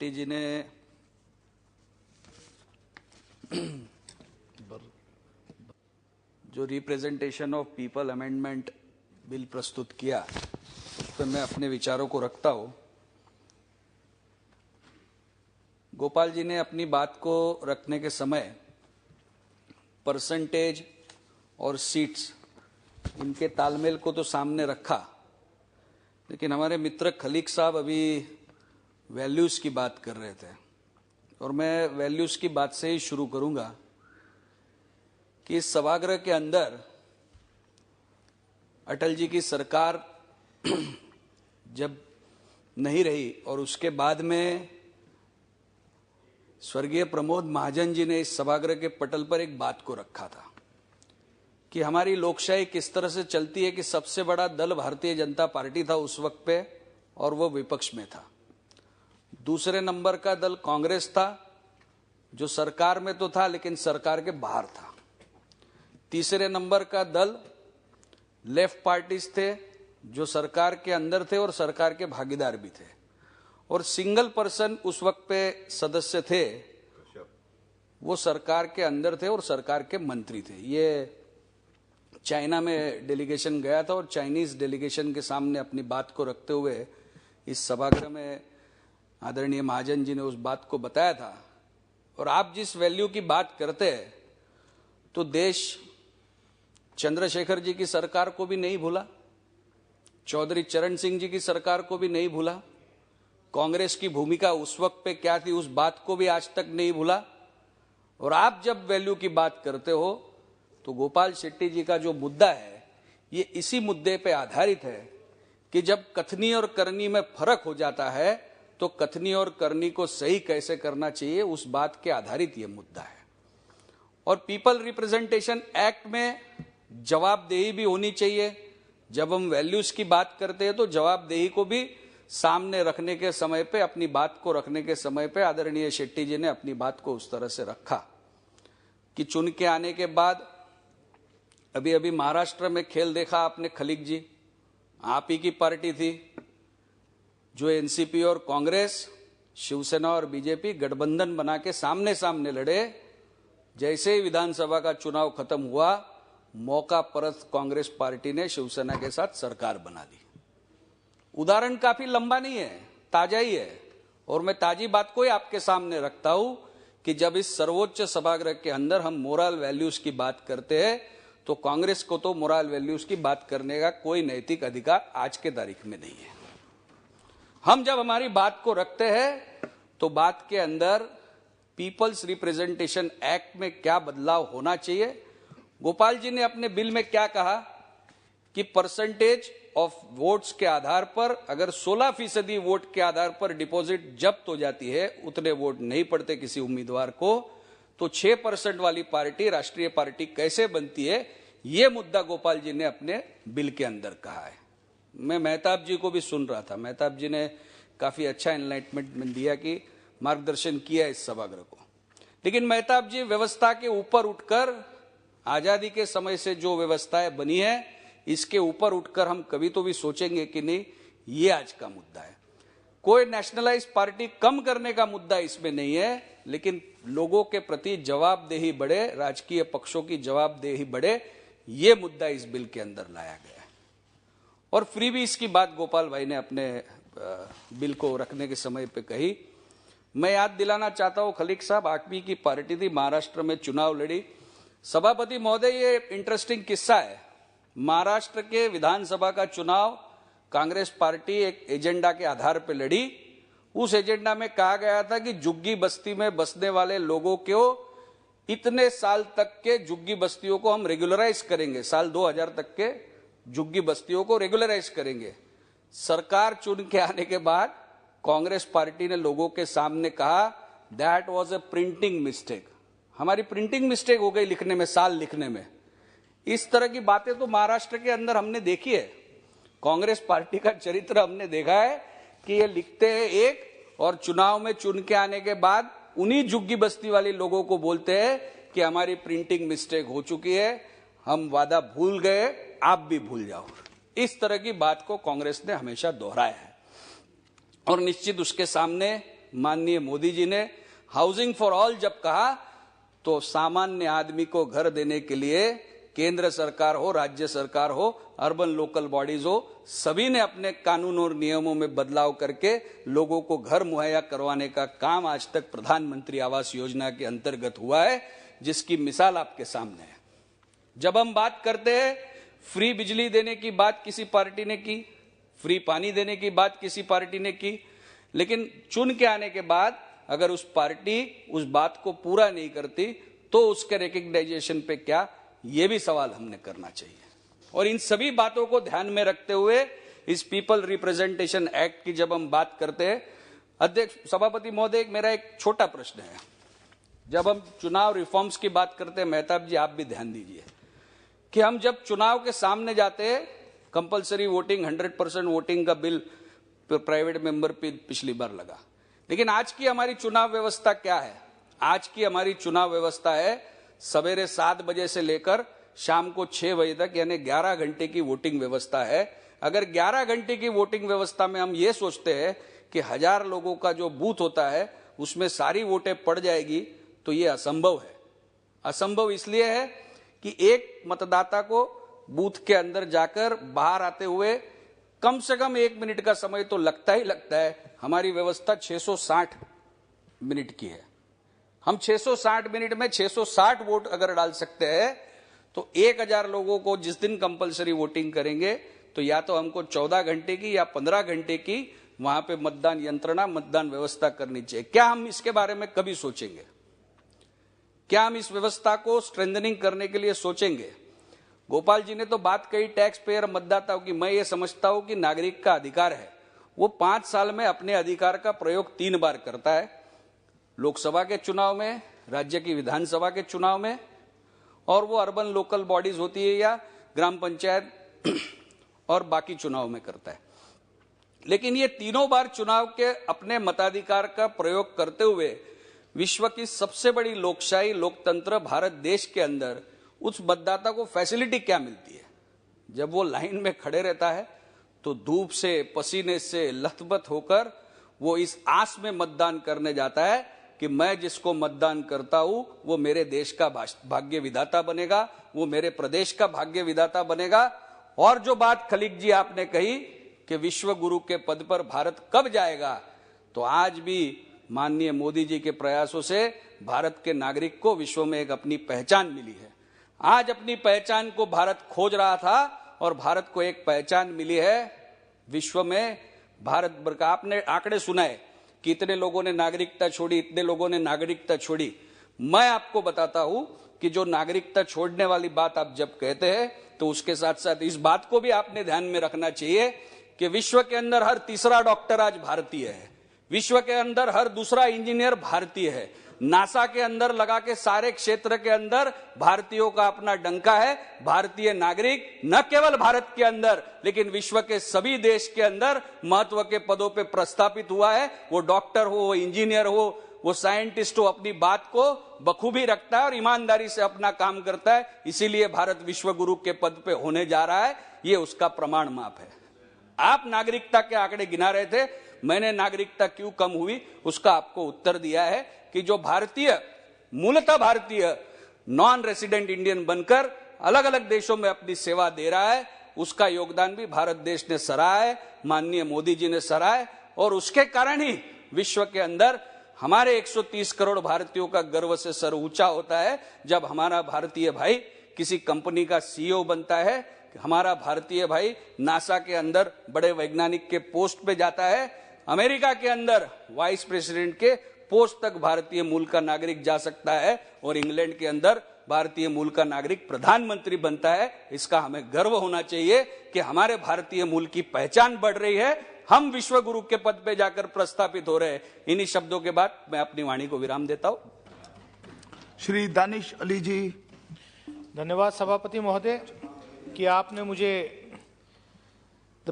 शेट्टी जी ने जो representation of people amendment bill प्रस्तुत किया उस पर मैं अपने विचारों को रखता हूं। गोपाल जी ने अपनी बात को रखने के समय परसेंटेज और सीट्स इनके तालमेल को तो सामने रखा, लेकिन हमारे मित्र खलीक साहब अभी वैल्यूज की बात कर रहे थे और मैं वैल्यूज की बात से ही शुरू करूंगा कि इस सभागृह के अंदर अटल जी की सरकार जब नहीं रही और उसके बाद में स्वर्गीय प्रमोद महाजन जी ने इस सभागृह के पटल पर एक बात को रखा था कि हमारी लोकशाही किस तरह से चलती है कि सबसे बड़ा दल भारतीय जनता पार्टी था उस वक्त पे और वो विपक्ष में था। दूसरे नंबर का दल कांग्रेस था जो सरकार में तो था लेकिन सरकार के बाहर था। तीसरे नंबर का दल लेफ्ट पार्टीज थे जो सरकार के अंदर थे और सरकार के भागीदार भी थे, और सिंगल पर्सन उस वक्त पे सदस्य थे वो सरकार के अंदर थे और सरकार के मंत्री थे। ये चाइना में डेलीगेशन गया था और चाइनीज डेलीगेशन के सामने अपनी बात को रखते हुए इस सभागृह में आदरणीय महाजन जी ने उस बात को बताया था। और आप जिस वैल्यू की बात करते हैं तो देश चंद्रशेखर जी की सरकार को भी नहीं भूला, चौधरी चरण सिंह जी की सरकार को भी नहीं भूला, कांग्रेस की भूमिका उस वक्त पे क्या थी उस बात को भी आज तक नहीं भूला। और आप जब वैल्यू की बात करते हो तो गोपाल शेट्टी जी का जो मुद्दा है ये इसी मुद्दे पे आधारित है कि जब कथनी और करनी में फर्क हो जाता है तो कथनी और करनी को सही कैसे करना चाहिए उस बात के आधारित ये मुद्दा है। और पीपल रिप्रेजेंटेशन एक्ट में जवाबदेही भी होनी चाहिए। जब हम वैल्यूज की बात करते हैं तो जवाबदेही को भी सामने रखने के समय पे, अपनी बात को रखने के समय पे आदरणीय शेट्टी जी ने अपनी बात को उस तरह से रखा कि चुन के आने के बाद अभी अभी महाराष्ट्र में खेल देखा आपने खलीक जी, आप ही की पार्टी थी जो एनसीपी और कांग्रेस, शिवसेना और बीजेपी गठबंधन बना के सामने सामने लड़े। जैसे ही विधानसभा का चुनाव खत्म हुआ मौका परस्त कांग्रेस पार्टी ने शिवसेना के साथ सरकार बना दी। उदाहरण काफी लंबा नहीं है, ताजा ही है, और मैं ताजी बात को ही आपके सामने रखता हूं कि जब इस सर्वोच्च सभागृह के अंदर हम मोरल वैल्यूज की बात करते हैं तो कांग्रेस को तो मोरल वैल्यूज की बात करने का कोई नैतिक अधिकार आज के तारीख में नहीं है। हम जब हमारी बात को रखते हैं तो बात के अंदर पीपल्स रिप्रेजेंटेशन एक्ट में क्या बदलाव होना चाहिए। गोपाल जी ने अपने बिल में क्या कहा कि परसेंटेज ऑफ वोट्स के आधार पर अगर 16% वोट के आधार पर डिपॉजिट जब्त हो जाती है, उतने वोट नहीं पड़ते किसी उम्मीदवार को, तो 6% वाली पार्टी राष्ट्रीय पार्टी कैसे बनती है, यह मुद्दा गोपाल जी ने अपने बिल के अंदर कहा है। मैं मेहताब जी को भी सुन रहा था, मेहताब जी ने काफी अच्छा एनलाइटमेंट दिया कि मार्गदर्शन किया इस सभागृह को, लेकिन मेहताब जी व्यवस्था के ऊपर उठकर आजादी के समय से जो व्यवस्थाएं बनी है इसके ऊपर उठकर हम कभी तो भी सोचेंगे कि नहीं ये आज का मुद्दा है। कोई नेशनलाइज पार्टी कम करने का मुद्दा इसमें नहीं है, लेकिन लोगों के प्रति जवाबदेही बढ़े, राजकीय पक्षों की जवाबदेही बढ़े, ये मुद्दा इस बिल के अंदर लाया गया है। और फ्रीबीज की बात गोपाल भाई ने अपने बिल को रखने के समय पे कही। मैं याद दिलाना चाहता हूं खलीक साहब, आठवीं की पार्टी थी, महाराष्ट्र में चुनाव लड़ी। सभापति महोदय, ये इंटरेस्टिंग किस्सा है, महाराष्ट्र के विधानसभा का चुनाव कांग्रेस पार्टी एक एजेंडा के आधार पर लड़ी। उस एजेंडा में कहा गया था कि झुग्गी बस्ती में बसने वाले लोगों को इतने साल तक के झुग्गी बस्तियों को हम रेगुलराइज करेंगे, साल 2000 तक के झुग्गी बस्तियों को रेगुलराइज करेंगे। सरकार चुन के आने के बाद कांग्रेस पार्टी ने लोगों के सामने कहा that was a printing mistake, हमारी प्रिंटिंग मिस्टेक हो गई लिखने में, साल लिखने में। इस तरह की बातें तो महाराष्ट्र के अंदर हमने देखी है। कांग्रेस पार्टी का चरित्र हमने देखा है कि ये लिखते हैं एक और चुनाव में चुन के आने के बाद उन्हीं झुग्गी बस्ती वाले लोगों को बोलते हैं कि हमारी प्रिंटिंग मिस्टेक हो चुकी है, हम वादा भूल गए, आप भी भूल जाओ। इस तरह की बात को कांग्रेस ने हमेशा दोहराया है और निश्चित उसके सामने माननीय मोदी जी ने हाउसिंग फॉर ऑल जब कहा तो सामान्य आदमी को घर देने के लिए केंद्र सरकार हो, राज्य सरकार हो, अर्बन लोकल बॉडीज हो, सभी ने अपने कानून और नियमों में बदलाव करके लोगों को घर मुहैया करवाने का काम आज तक प्रधानमंत्री आवास योजना के अंतर्गत हुआ है, जिसकी मिसाल आपके सामने है। जब हम बात करते हैं फ्री बिजली देने की बात किसी पार्टी ने की, फ्री पानी देने की बात किसी पार्टी ने की, लेकिन चुन के आने के बाद अगर उस पार्टी उस बात को पूरा नहीं करती तो उसके रिकग्नाइजेशन पे क्या, ये भी सवाल हमने करना चाहिए। और इन सभी बातों को ध्यान में रखते हुए इस पीपल रिप्रेजेंटेशन एक्ट की जब हम बात करते हैं, अध्यक्ष सभापति महोदय, मेरा एक छोटा प्रश्न है। जब हम चुनाव रिफॉर्म्स की बात करते हैं, मेहताब जी आप भी ध्यान दीजिए कि हम जब चुनाव के सामने जाते हैं, कंपलसरी वोटिंग 100% वोटिंग का बिल प्राइवेट मेंबर पे पिछली बार लगा, लेकिन आज की हमारी चुनाव व्यवस्था क्या है? आज की हमारी चुनाव व्यवस्था है सवेरे 7 बजे से लेकर शाम को 6 बजे तक, यानी 11 घंटे की वोटिंग व्यवस्था है। अगर 11 घंटे की वोटिंग व्यवस्था में हम ये सोचते हैं कि 1000 लोगों का जो बूथ होता है उसमें सारी वोटें पड़ जाएगी, तो ये असंभव है। असंभव इसलिए है कि एक मतदाता को बूथ के अंदर जाकर बाहर आते हुए कम से कम 1 मिनट का समय तो लगता ही लगता है। हमारी व्यवस्था 660 मिनट की है। हम 660 मिनट में 660 वोट अगर डाल सकते हैं तो 1000 लोगों को जिस दिन कंपलसरी वोटिंग करेंगे तो या तो हमको 14 घंटे की या 15 घंटे की वहां पे मतदान यंत्रणा, मतदान व्यवस्था करनी चाहिए। क्या हम इसके बारे में कभी सोचेंगे? क्या हम इस व्यवस्था को स्ट्रेंथनिंग करने के लिए सोचेंगे? गोपाल जी ने तो बात कही टैक्स पेयर मतदाताओं की। मैं ये समझता हूं कि नागरिक का अधिकार है, वो 5 साल में अपने अधिकार का प्रयोग 3 बार करता है, लोकसभा के चुनाव में, राज्य की विधानसभा के चुनाव में, और वो अर्बन लोकल बॉडीज होती है या ग्राम पंचायत और बाकी चुनाव में करता है। लेकिन ये तीनों बार चुनाव के अपने मताधिकार का प्रयोग करते हुए विश्व की सबसे बड़ी लोकशाही लोकतंत्र भारत देश के अंदर उस मतदाता को फैसिलिटी क्या मिलती है? जब वो लाइन में खड़े रहता है तो धूप से, पसीने से लथपथ होकर वो इस आस में मतदान करने जाता है कि मैं जिसको मतदान करता हूं वो मेरे देश का भाग्य विधाता बनेगा, वो मेरे प्रदेश का भाग्य विधाता बनेगा। और जो बात खलीक जी आपने कही कि विश्व गुरु के पद पर भारत कब जाएगा, तो आज भी माननीय मोदी जी के प्रयासों से भारत के नागरिक को विश्व में एक अपनी पहचान मिली है। आज अपनी पहचान को भारत खोज रहा था और भारत को एक पहचान मिली है विश्व में। भारत भर का आपने आंकड़े सुनाए कि इतने लोगों ने नागरिकता छोड़ी, इतने लोगों ने नागरिकता छोड़ी। मैं आपको बताता हूं कि जो नागरिकता छोड़ने वाली बात आप जब कहते हैं तो उसके साथ साथ इस बात को भी आपने ध्यान में रखना चाहिए कि विश्व के अंदर हर तीसरा डॉक्टर आज भारतीय है, विश्व के अंदर हर दूसरा इंजीनियर भारतीय है, नासा के अंदर लगा के सारे क्षेत्र के अंदर भारतीयों का अपना डंका है। भारतीय नागरिक न केवल भारत के अंदर लेकिन विश्व के सभी देश के अंदर महत्व के पदों पे प्रस्थापित हुआ है। वो डॉक्टर हो, वो इंजीनियर हो, वो साइंटिस्ट हो, अपनी बात को बखूबी रखता है और ईमानदारी से अपना काम करता है। इसीलिए भारत विश्व गुरु के पद पे होने जा रहा है, ये उसका प्रमाण माप है। आप नागरिकता के आंकड़े गिना रहे थे, मैंने नागरिकता क्यों कम हुई उसका आपको उत्तर दिया है कि जो भारतीय, मूलतः भारतीय नॉन रेसिडेंट इंडियन बनकर अलग अलग देशों में अपनी सेवा दे रहा है, उसका योगदान भी भारत देश ने सराहा है, माननीय मोदी जी ने सराहा है। और उसके कारण ही विश्व के अंदर हमारे 130 करोड़ भारतीयों का गर्व से सर ऊंचा होता है जब हमारा भारतीय भाई किसी कंपनी का सीईओ बनता है, हमारा भारतीय भाई नासा के अंदर बड़े वैज्ञानिक के पोस्ट पे जाता है, अमेरिका के अंदर वाइस प्रेसिडेंट के पोस्ट तक भारतीय मूल का नागरिक जा सकता है, और इंग्लैंड के अंदर भारतीय मूल का नागरिक प्रधानमंत्री बनता है। इसका हमें गर्व होना चाहिए कि हमारे भारतीय मूल की पहचान बढ़ रही है, हम विश्व गुरु के पद पे जाकर प्रस्थापित हो रहे हैं। इन्हीं शब्दों के बाद मैं अपनी वाणी को विराम देता हूं। श्री दानिश अली जी। धन्यवाद सभापति महोदय कि आपने मुझे द